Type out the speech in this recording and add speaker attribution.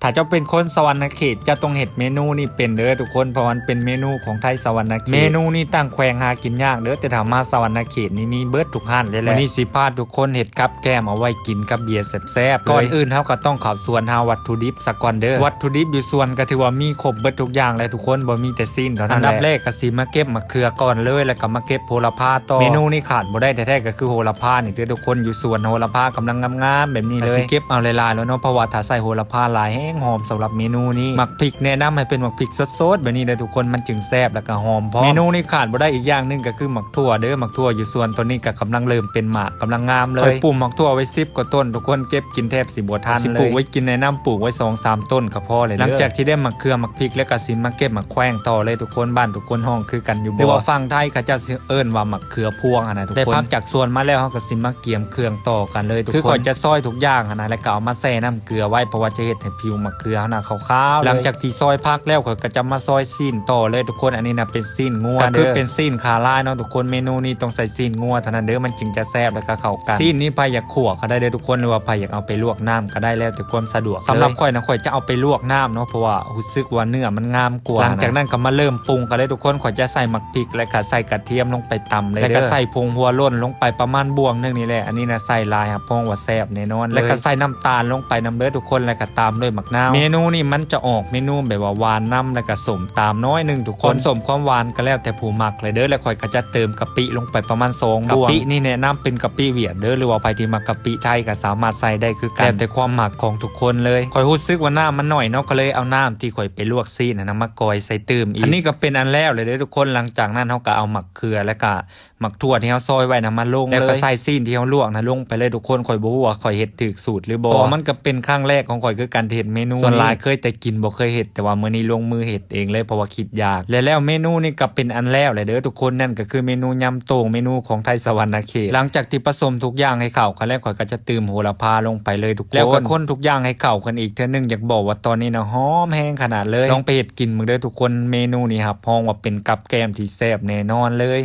Speaker 1: ถ้าเจ้าเป็นคนสวรรณเขตจะต้องเห็ดเมนูนี่เป็นเด้อทุกคนเพราะมันเป็นเมนูของไทยสวรรณเขตเมนูนี่ตั้งแขวงหากินยากเด้อแต่ถามมาสวรรณเขตนี่มีเบิดทุกห้านเลยแหละวันนี้สิพาทุกคนเห็ดกับแก้มเอาไว้กินกับเบียร์แซ่บๆก่อนอื่นเฮาก็ต้องเข้าสวนหาวัตถุดิบสักก่อนเด้อวัตถุดิบอยู่สวนก็ถือว่ามีครบเบิดทุกอย่างเลยทุกคนบ่มีแต่ซีนเท่านั้นแหละอันดับแรกก็สิมาเก็บมะเขือก่อนเลยแล้วก็มาเก็บโหระพาต่อเมนูนี่ขาดบ่ได้แท้ๆก็คือโหระพานี่เด้อทุกคนอยู่สวนโหระพากำลังงามๆแบบนี้เลยสิเก็บเอาหลายๆแล้วเนาะเพราะว่าถ้าใส่โหระพาหลายแห้งหอมสำหรับเมนูนี้หมักพริกแนะนำให้เป็นหมักพริกสดๆแบบนี้เลยทุกคนมันจึงแซ่บแล้วก็หอมพอเมนูนี้ขาดบ่ได้อีกอย่างนึงก็คือหมักถั่วเด้อหมักถั่วอยู่สวนตัวนี้ก็กำลังเริ่มเป็นหมากกำลังงามเลยปลูกหมักถั่วไว้10กว่าต้นทุกคนเก็บกินแทบสิบ่ทันเลยสิปลูกไว้กินแนะนำปลูกไว้ 2-3 ต้นก็พอเลยหลังจากที่ได้หมักเขือหมักพริกแล้วก็สิมาเก็บหมักแขวงต่อเลยทุกคนบ้านทุกคนห้องคือกันอยู่บ่หรือว่าฟังไทยเขาจะเอิ้นว่าหมักเขือพวงนะทุกคนได้พักจากสวนมาแล้วเฮาก็สิมาเกี่ยมเครื่องต่อกันเลยทุกคนคือก่อนจะซอยทุกอย่างนะแล้วก็เอามาแช่น้ำเกลือไว้เพราะว่าจะเฮ็ดให้ผิวมะเขือขาวๆหลังจากที่ซอยพักแล้วก็จะมาซอยซีนต่อเลยทุกคนอันนี้นะเป็นซีนงัวก็คือเป็นซีนขาลายเนาะทุกคนเมนูนี้ต้องใส่ซีนงัวเท่านั้นเด้อมันจึงจะแซ่บแล้วก็เข้ากันซีนนี้ใครอยากขั่วก็ได้เลยทุกคนหรือว่าใครอยากเอาไปลวกน้ำก็ได้แล้วแต่ความสะดวกสำหรับข่อยนะข่อยจะเอาไปลวกน้ำเนาะเพราะว่ารู้สึกว่าเนื้อมันงามกว่าหลังจากนั้นก็มาเริ่มปรุงกันเลยทุกคนข่อยจะใส่หมักพริกแล้วก็ใส่กระเทียมลงไปตำเลยแล้วก็ใส่ผงหัวร่นลงไปประมาณบวงนึงนี่แหละอันนี้นะใส่ลายครับพงว่าแซ่บแน่นอนแล้วก็ใส่น้ำตาลลงไปน้ำเด้อทุกคนแล้วก็ตามด้วยมะนาวเมนูนี่มันจะออกเมนูแบบว่าหวานน้ำแล้วก็สมตามน้อยนึงทุกคนสมความหวานก็แล้วแต่ผู้มักเลยเด้อแล้วข่อยก็จะเติมกะปิลงไปประมาณ2บวงกะปินี่แนะนำเป็นกะปิเวียดเด้อหรือว่าใครที่มักกะปิไทยก็สามารถใส่ได้คือกันแต่ความหมักของทุกคนเลยข่อยรู้สึกว่าน้ำมันหน่อยเนาะก็เลยเอาน้ำที่ข่อยไปลวกซีนนะมากอยใส่เติมอีกอันนี้ก็เป็นอันแล้วเลยเด้อทุกคนหลังจากนั้นเฮาก็เอาหมักเขือแล้วก็หมักถั่วที่เฮาซอยไว้นะมาลงแล้วก็ใส่ซีนที่เฮาลวกนะลงไปเลยทุกคนข่อยบ่ฮู้ว่าข่อยเฮ็ดถูกสูตรหรือบ่เพราะมันก็เป็นครั้งแรกของข่อยคือการเฮ็ดเมนูส่วนหลายเคยแต่กินบ่เคยเฮ็ดแต่ว่ามื้อนี้ลงมือเฮ็ดเองเลยเพราะว่าคิดยากแล้วเมนูนี้ก็เป็นอันแล้วเลยเด้อทุกคนนั่นก็คือเมนูยำโต่งเมนูของไทยสวรรณเขตหลังจากที่ผสมทุกอย่างให้เข้ากันแล้วข่อยก็จะเติมโหระพาลงไปเลยทุกคนแล้วก็คนทุกอย่างให้เข้ากันอีกเทื่อนึงอยากบอกว่าตอนนี้นะหอมแห้งขนาดเลยลองไปเฮ็ดกินมื้อเด้อทุกคนเมนูนี้ครับฮ้องว่าเป็นกับแกล้มที่แซ่บแน่นอนเลย